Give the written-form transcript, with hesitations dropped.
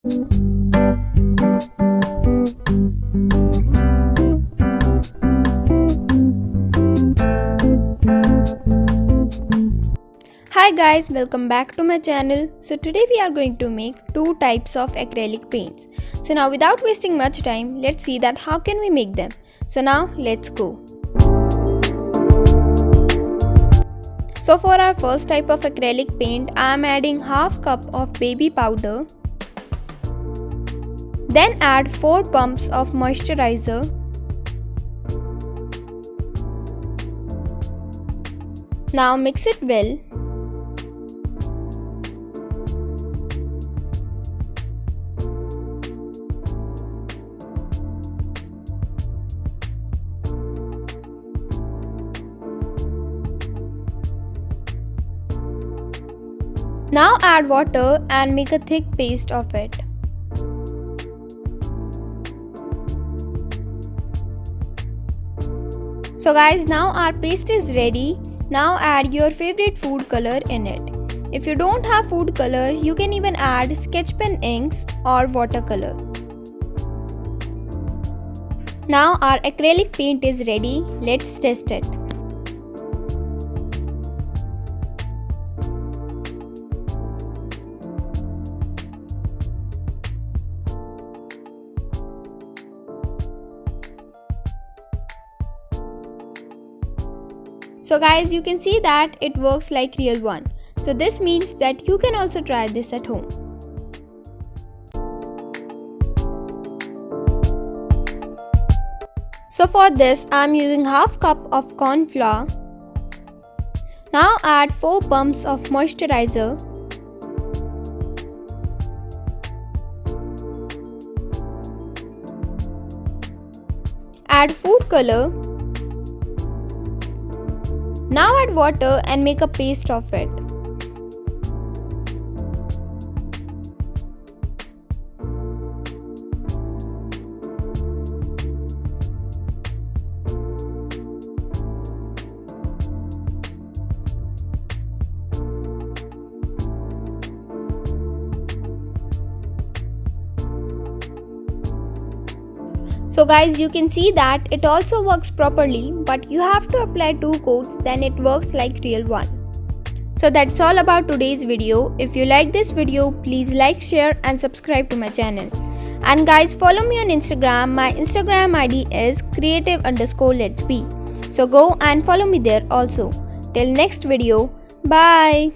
Hi guys, welcome back to my channel. So today we are going to make two types of acrylic paints. So now without wasting much time, let's see that how can we make them. So now let's go. So for our first type of acrylic paint, I am adding half cup of baby powder. Then add 4 pumps of moisturizer. Now mix it well. Now add water and make a thick paste of it. So guys, now our paste is ready. Now add your favorite food color in it. If you don't have food color, you can even add sketch pen inks or watercolor. Now our acrylic paint is ready. Let's test it. So guys, you can see that it works like real one. So this means that you can also try this at home. So for this, I am using half cup of corn flour. Now add 4 pumps of moisturizer. Add food color. Now add water and make a paste of it. So guys, you can see that it also works properly, but you have to apply 2 coats, then it works like real one. So that's all about today's video. If you like this video, please like, share and subscribe to my channel. And guys, follow me on Instagram. My Instagram ID is creative_letsbe. So go and follow me there also. Till next video, bye.